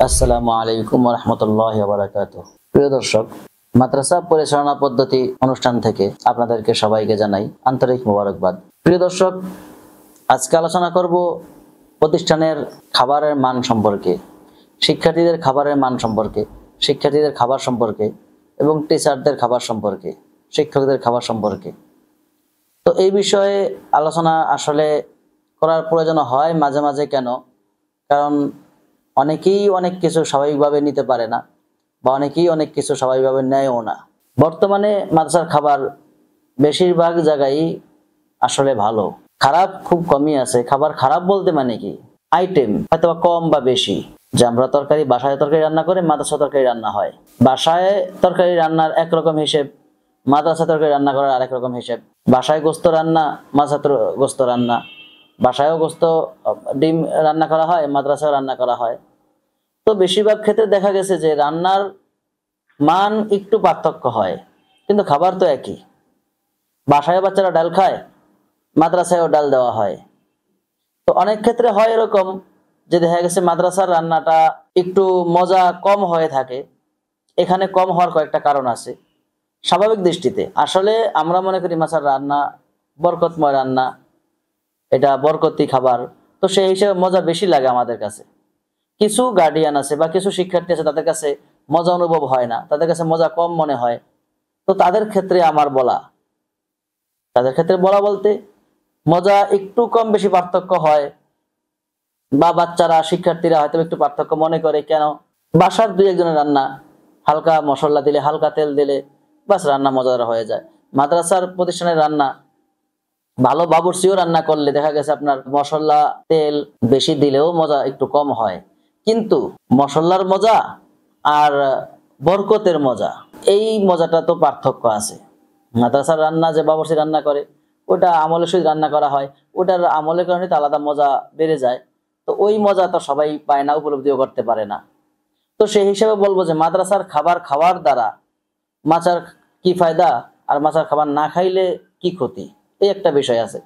আসসালামু আলাইকুম ওয়া রাহমাতুল্লাহি ওয়া বারাকাতুহু। প্রিয় দর্শক, মাদ্রাসা পরিচালনা পদ্ধতি অনুষ্ঠান থেকে আপনাদেরকে সবাইকে জানাই আন্তরিক মোবারকবাদ। প্রিয় দর্শক, আজকে আলোচনা করব প্রতিষ্ঠানের খাবারের মান সম্পর্কে, শিক্ষার্থীদের খাবারের মান সম্পর্কে, শিক্ষার্থীদের খাবার সম্পর্কে এবং টিচারদের খাবার সম্পর্কে, শিক্ষকদের খাবার সম্পর্কে। তো এই বিষয়ে আলোচনা আসলে করার প্রয়োজন হয় মাঝে মাঝে। কেন? কারণ অনেকেই অনেক কিছু স্বাভাবিকভাবে নিতে পারে না, বা অনেকেই অনেক কিছু স্বাভাবিকভাবে নেয়ও না। বর্তমানে মাদ্রাসার খাবার বেশিরভাগ জায়গায় আসলে ভালো, খারাপ খুব কমই আছে। খাবার খারাপ বলতে মানে কি, আইটেম হয়তো কম বা বেশি। যে আমরা তরকারি বাসায় তরকারি রান্না করে মাদ্রাসা তরকারি রান্না হয়, বাসায় তরকারি রান্নার একরকম হিসেব, মাদ্রাসা তরকারি রান্না করার আরেক রকম হিসেব। বাসায় গোস্ত রান্না, মাদ্রাসা গোস্ত রান্না, বাসায়ও গোস্ত ডিম রান্না করা হয়, মাদ্রাসায় রান্না করা হয়। তো বেশিরভাগ ক্ষেত্রে দেখা গেছে যে রান্নার মান একটু পার্থক্য হয়, কিন্তু খাবার তো একই। বাসায় বাচ্চারা ডাল খায়, মাদ্রাসায়ও ডাল দেওয়া হয়। তো অনেক ক্ষেত্রে হয় এরকম যে দেখা গেছে মাদ্রাসার রান্নাটা একটু মজা কম হয়ে থাকে। এখানে কম হওয়ার কয়েকটা কারণ আছে। স্বাভাবিক দৃষ্টিতে আসলে আমরা মনে করি মাদ্রাসার রান্না বরকতময় রান্না, এটা বরকতি খাবার, তো সেই হিসেবে মজা বেশি লাগে আমাদের কাছে। কিছু গার্ডিয়ান আছে বা কিছু শিক্ষার্থী আছে, তাদের কাছে মজা অনুভব হয় না, তাদের কাছে মজা কম মনে হয়। তো তাদের ক্ষেত্রে বলা বলতে মজা একটু কম বেশি পার্থক্য হয়, বা বাচ্চারা শিক্ষার্থীরা হয়তো একটু পার্থক্য মনে করে। কেন? বাসার দুই একজনের রান্না হালকা মশলা দিলে, হালকা তেল দিলে বাস রান্না মজাদার হয়ে যায়। মাদ্রাসার প্রতিষ্ঠানের রান্না ভালো বাবুর্চিও রান্না করলে দেখা গেছে আপনার মশলা তেল বেশি দিলেও মজা একটু কম হয়। কিন্তু মশলার মজা আর বরকতের মজা, এই মজাটা তো পার্থক্য আছে। মাদ্রাসার রান্না যে বাবুর্চি রান্না করে, ওটা আমলের সহিত রান্না করা হয়, ওটার আমলের কারণে তো আলাদা মজা বেড়ে যায়। তো ওই মজা তো সবাই পায় না, উপলব্ধিও করতে পারে না। তো সেই হিসেবে বলবো যে মাদ্রাসার খাবার খাওয়ার দ্বারা মাচার কি ফায়দা, আর মাচার খাবার না খাইলে কি ক্ষতি, এই একটা বিষয় আছে।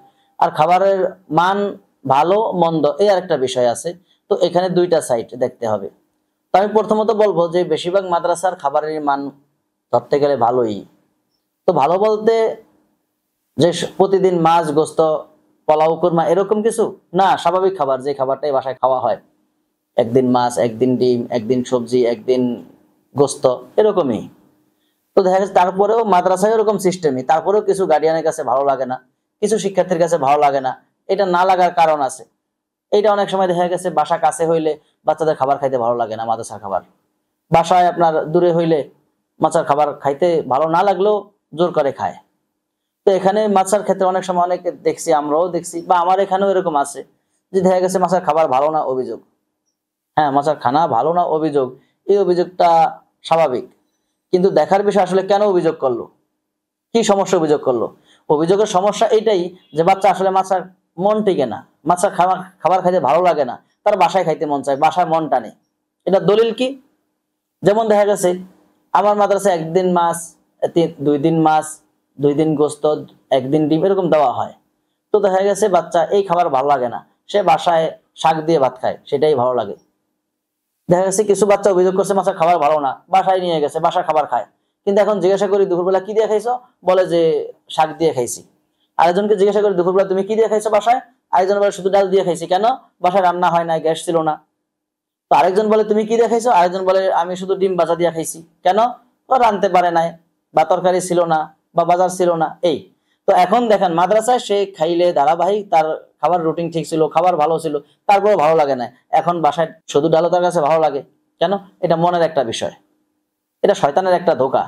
আর খাবারের মান ভালো মন্দ, এই আরেকটা বিষয় আছে। তো এখানে দুইটা সাইড দেখতে হবে। তো আমি প্রথমত বলবো যে বেশিরভাগ মাদ্রাসার খাবারের মান ধরতে গেলে ভালোই। তো ভালো বলতে যে প্রতিদিন মাছ গোস্ত পোলাও কুরমা এরকম কিছু না, স্বাভাবিক খাবার, যে খাবারটাই বাসায় খাওয়া হয়। একদিন মাছ, একদিন ডিম, একদিন সবজি, একদিন গোস্ত, এরকমই। তো দেখা যাচ্ছে তারপরেও মাদ্রাসায় এরকম সিস্টেমই, তারপরেও কিছু গার্ডিয়ানের কাছে ভালো লাগে না, কিছু শিক্ষার্থীর কাছে ভালো লাগে না। এটা না লাগার কারণ আছে। এইটা অনেক সময় দেখা গেছে বাসা কাছে হইলে বাচ্চাদের খাবার খাইতে ভালো লাগে না, মাদ্রাসার খাবার। বাসায় আপনার দূরে হইলে মাছের খাবার খাইতে ভালো না লাগলেও জোর করে খায়। তো এখানে মাছের ক্ষেত্রে অনেক সময় অনেকে দেখছি, আমরাও দেখছি, বা আমার এখানেও এরকম আছে যে দেখা গেছে মাছের খাবার ভালো না অভিযোগ। হ্যাঁ, মাছের খানা ভালো না অভিযোগ, এই অভিযোগটা স্বাভাবিক। কিন্তু দেখার বিষয় আসলে কেন অভিযোগ করলো, কি সমস্যা অভিযোগ করলো। অভিযোগের সমস্যা এটাই যে বাচ্চা আসলে মাছের মন টিকে না, মাছের খাবার খাইতে ভালো লাগে না, তার বাসায় খাইতে মন চায়, বাসায় মন টানে। এটা দলিল কি? যেমন দেখা গেছে আমার মাদ্রাসায় একদিন মাছ, 2 দিন মাছ, 2 দিন গোস্ত, একদিন ডিম, এরকম দেওয়া হয়। তো দেখা গেছে বাচ্চা এই খাবার ভালো লাগে না, সে বাসায় শাক দিয়ে ভাত খায়, সেটাই ভালো লাগে। দেখা গেছে কিছু বাচ্চা অভিযোগ করছে মাছের খাবার ভালো না, বাসায় নিয়ে গেছে, বাসার খাবার খায়। কিন্তু এখন জিজ্ঞাসা করি দুপুরবেলা কি দিয়ে খাইছো, বলে যে শাক দিয়ে খাইছি। আরেকজনকে জিজ্ঞাসা করি দুপুরবেলা তুমি কি দিয়ে খাইছো বাসায়, আরেকজন বলে শুধু ডাল দিয়ে খাইছি। কেন? বাসায় রান্না হয় না, গ্যাস ছিল না। তো আরেকজন বলে তুমি কি দিয়ে খাইছো, আরেকজন বলে আমি শুধু ডিম ভাজা দিয়ে খাইছি। কেন? তো রাঁধতে পারে নাই, বা তরকারি ছিল না, বা বাজার ছিল না, এই। তো এখন দেখেন মাদ্রাসায় সে খাইলে ধারাবাহিক, তার খাবার রুটিন ঠিক ছিল, খাবার ভালো ছিল, তারপরেও ভালো লাগে না। এখন বাসায় শুধু ডালও তার কাছে ভালো লাগে। কেন? এটা মনের একটা বিষয়, এটা শয়তানের একটা ধোঁকা।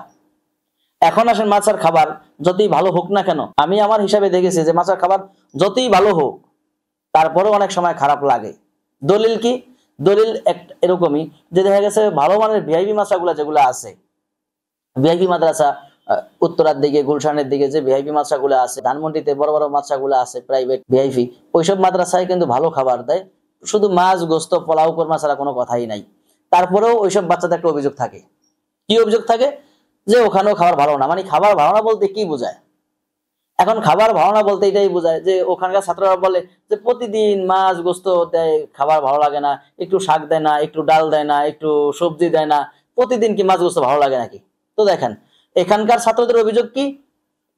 এখন আসেন মাছের খাবার যতই ভালো হোক না কেন, আমি আমার হিসাবে দেখেছি যে মাছের খাবার যতই ভালো হোক তারপরেও অনেক সময় খারাপ লাগে। দলিল কি? দলিল এরকমই যে দেখা গেছে ভালো মানের ভিআইপি মাদ্রাসাগুলো যেগুলো আছে, ভিআইপি মাদ্রাসা উত্তরার দিকে, গুলশানের দিকে যে ভিআইপি মাদ্রাসাগুলো আছে, ধানমন্ডিতে বড় বড় মাদ্রাসাগুলো আছে প্রাইভেট ভিআইপি, ওইসব মাদ্রাসায় কিন্তু ভালো খাবার দেয়, শুধু মাছ গোস্ত পোলাও কোরমা ছাড়া কোনো কথাই নাই। তারপরেও ওইসব বাচ্চাদের একটা অভিযোগ থাকে। কি অভিযোগ থাকে? যে ওখানেও খাবার ভালো না। মানে খাবার ভালো না বলতে কি বোঝায়? এখন খাবার ভালো না বলতে এটাই বোঝায় যে ওখানকার ছাত্ররা বলে যে প্রতিদিন মাছ গোস্ত দেয়, খাবার ভালো লাগে না, একটু শাক দেয় না, একটু ডাল দেয় না, একটু সবজি দেয় না, প্রতিদিন কি মাছ গোস্ত ভালো লাগে নাকি? তো দেখেন এখানকার ছাত্রদের অভিযোগ কি,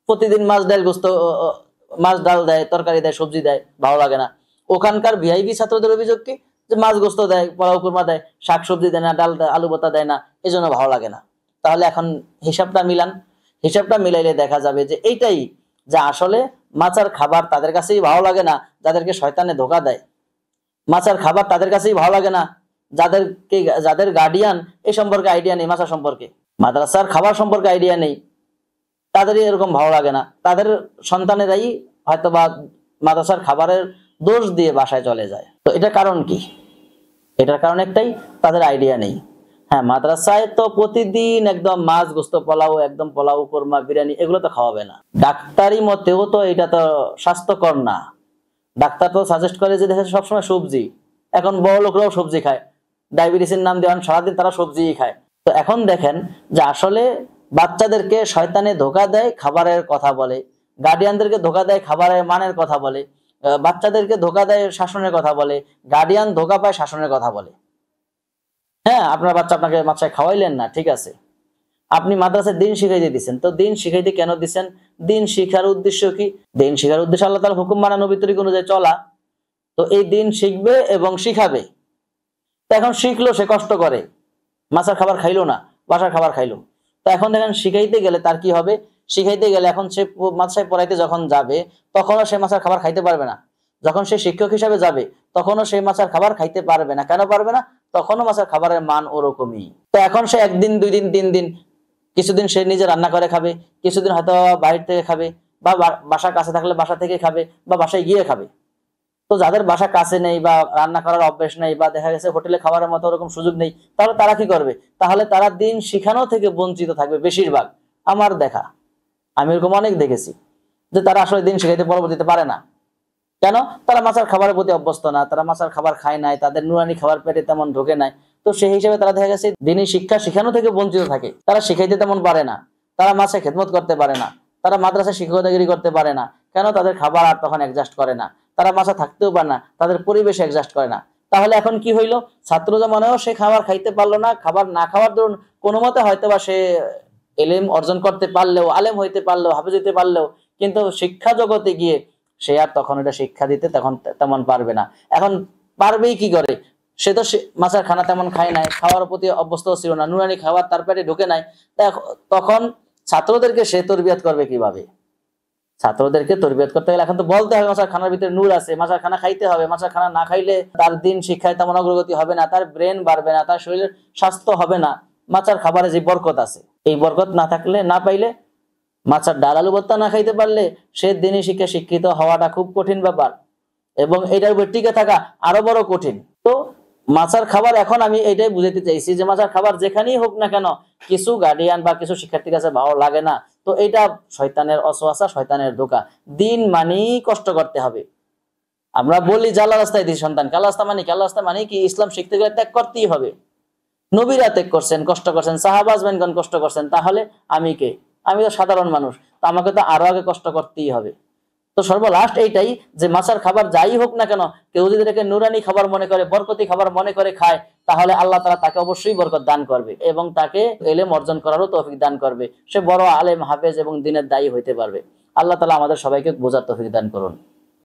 প্রতিদিন মাছ ডাল গোস্ত মাছ ডাল দেয়, তরকারি দেয়, সবজি দেয়, ভালো লাগে না। ওখানকার ভিআইপি ছাত্রদের অভিযোগ কি, যে মাছ গোস্ত দেয়, পোলাও কুরমা দেয়, শাক সবজি দেয় না, ডাল দেয়, আলু ভর্তা দেয় না, এই জন্য ভালো লাগে না। তাহলে এখন হিসাবটা মিলান, হিসাবটা মিলাইলে দেখা যাবে যে এইটাই, যে আসলে মাছের খাবার তাদের কাছেই ভালো লাগে না যাদেরকে শয়তানে ধোকা দেয়। মাছের খাবার তাদের কাছেই ভালো লাগে না যাদের গার্ডিয়ান এই সম্পর্কে আইডিয়া নেই, মাছের সম্পর্কে, মাদ্রাসার খাবার সম্পর্কে আইডিয়া নেই, তাদেরই এরকম ভালো লাগে না। তাদের সন্তানেরাই হয়তো বা মাদ্রাসার খাবারের দোষ দিয়ে বাসায় চলে যায়। তো এটার কারণ কি? এটার কারণ একটাই, তাদের আইডিয়া নেই। হ্যাঁ, মাদ্রাসায় তো প্রতিদিন একদম মাছ গোস্ত পোলাও, একদম পোলাও কোরমা বিরিয়ানি এগুলো তো খাওয়াবে না। ডাক্তারি মতেও তো এটা তো স্বাস্থ্যকর না। ডাক্তার তো সাজেস্ট করে যে দেখে সবসময় সবজি, এখন বড় লোকরাও সবজি খায়, ডায়াবেটিসের নাম দেওয়ান সারাদিন তারা সবজিই খায়। তো এখন দেখেন যে আসলে বাচ্চাদেরকে শয়তানে ধোকা দেয়, খাবারের কথা বলে, গার্ডিয়ানদেরকে ধোকা দেয়, খাবারের মানের কথা বলে, বাচ্চাদেরকে ধোকা দেয়, শাসনের কথা বলে, গার্ডিয়ান ধোকা পায়, শাসনের কথা বলে। হ্যাঁ, আপনার বাচ্চা আপনাকে মাদ্রাসায় খাওয়াইলেন না, ঠিক আছে, আপনি মাদ্রাসায় দিন শিখাইতে দিচ্ছেন, তো দিন শিখাইতে কেন দিচ্ছেন? দিন শিখার উদ্দেশ্য কি? দিন শিখার উদ্দেশ্য আল্লাহ তাআলার হুকুম মানা, নবীর তরিকা অনুযায়ী চলা। তো এই দিন শিখবে এবং শিখাবে। তো এখন শিখলো, সে কষ্ট করে, মাছের খাবার খাইলো না, বাসার খাবার খাইলো। তো এখন দেখেন শিখাইতে গেলে তার কি হবে? শিখাইতে গেলে এখন সে মাদ্রাসায় পড়াইতে যখন যাবে তখনও সে মাছের খাবার খাইতে পারবে না। যখন সে শিক্ষক হিসাবে যাবে তখনও সে মাছের খাবার খাইতে পারবে না। কেন পারবে না? তখনও মাছের খাবারের মান ওরকমই। তো এখন সে একদিন, 2 দিন, 3 দিন, কিছুদিন সে নিজে রান্না করে খাবে, কিছুদিন হয়তো বাইরে থেকে খাবে, বা বাসার কাছে থাকলে বাসা থেকে খাবে, বা বাসায় গিয়ে খাবে। তো যাদের বাসা কাছে নেই, বা রান্না করার অভ্যেস নেই, বা দেখা গেছে হোটেলে খাবারের মতো ওরকম সুযোগ নেই, তাহলে তারা কি করবে? তাহলে তারা দিন শিখানো থেকে বঞ্চিত থাকবে বেশিরভাগ। আমার দেখা, আমি এরকম অনেক দেখেছি যে তারা আসলে দিন শিখাইতে পরবর্তীতে পারে না। কেন? তারা মাছের খাবারের প্রতি অভ্যস্ত না, তারা মাছের খাবার খায় নাই, তাদের নুরানি খাবার পেটে তেমন ঢোকে নাই। তো সেই হিসেবে তারা দেখা গেছে দিনই শিক্ষা শিখানো থেকে বঞ্চিত থাকে। তারা শিখাইতে তেমন পারে না, তারা মাছে খেদমত করতে পারে না, তারা মাদ্রাসায় শিক্ষকতাগিরি করতে পারে না। কেন? তাদের খাবার আর তখন অ্যাডজাস্ট করে না, তারা মাছে থাকতেও পারে না, তাদের পরিবেশে অ্যাডজাস্ট করে না। তাহলে এখন কি হইলো? ছাত্র জমানেও সে খাবার খাইতে পারলো না, খাবার না খাওয়ার দরুন কোনো মতে হয়তো বা সে এলেম অর্জন করতে পারলেও, আলেম হইতে পারলেও, হাফেজ হইতে পারলেও, কিন্তু শিক্ষা জগতে গিয়ে সে আর তখন এটা শিক্ষা দিতে তখন তেমন পারবে না। এখন পারবেই কি করে? সে তো মাছের খানা তেমন খায় নাই, খাওয়ার প্রতি অভ্যস্ত ছিল না, নুরানি খাবার তার পেটে ঢোকে নাই। তখন ছাত্রদেরকে সে তরবিয়ত করবে কিভাবে? ছাত্রদেরকে তরবিয়ত করতে গেলে এখন তো বলতে হবে মাছের খানার ভিতরে নূর আছে, মাছের খানা খাইতে হবে, মাছের খানা না খাইলে তার দিন শিক্ষায় তেমন অগ্রগতি হবে না, তার ব্রেন বাড়বে না, তার শরীরের স্বাস্থ্য হবে না। মাছের খাবারে যে বরকত আছে, এই বরকত না থাকলে, না পাইলে, মাছের ডাল আলু ভর্তা না খাইতে পারলে সে দিনই শিক্ষা শিক্ষিত হওয়াটা খুব কঠিন ব্যাপার, এবং এটার উপর টিকে থাকা আরো বড় কঠিন। তো মাছের খাবার, এখন আমি এটাই বুঝাতে চাইছি যে মাছের খাবার যেখানেই হোক না কেন, কিছু গার্ডিয়ান বা কিছু শিক্ষার্থীর কাছে ভালো লাগে না। তো এটা শয়তানের অসওয়াসা, শয়তানের ধোঁকা। দিন মানেই কষ্ট করতে হবে। আমরা বলি যে আল্লাহর রাস্তায় দিই সন্তানকে, আল্লাহর রাস্তা মানে কি? আল্লাহর রাস্তা মানে কি? ইসলাম শিখতে গেলে ত্যাগ করতেই হবে। নবীরা ত্যাগ করছেন, কষ্ট করছেন, সাহাবাজগণ কষ্ট করছেন, তাহলে আমি কে? আমি তো সাধারণ মানুষ, তো আমাকে তো আরো আগে কষ্ট করতেই হবে। তো সর্বলাস্ট এইটাই, যে মাছের খাবার যাই হোক না কেন, কেউ যদি এটাকে নুরানি খাবার মনে করে, বরকতি খাবার মনে করে খায়, তাহলে আল্লাহ তাআলা তাকে অবশ্যই বরকত দান করবে এবং তাকে ইলম অর্জন করারও তৌফিক দান করবে। সে বড় আলেম, হাফেজ এবং দ্বীনের দায়ী হইতে পারবে। আল্লাহ তাআলা আমাদের সবাইকে বোঝার তৌফিক দান করুন।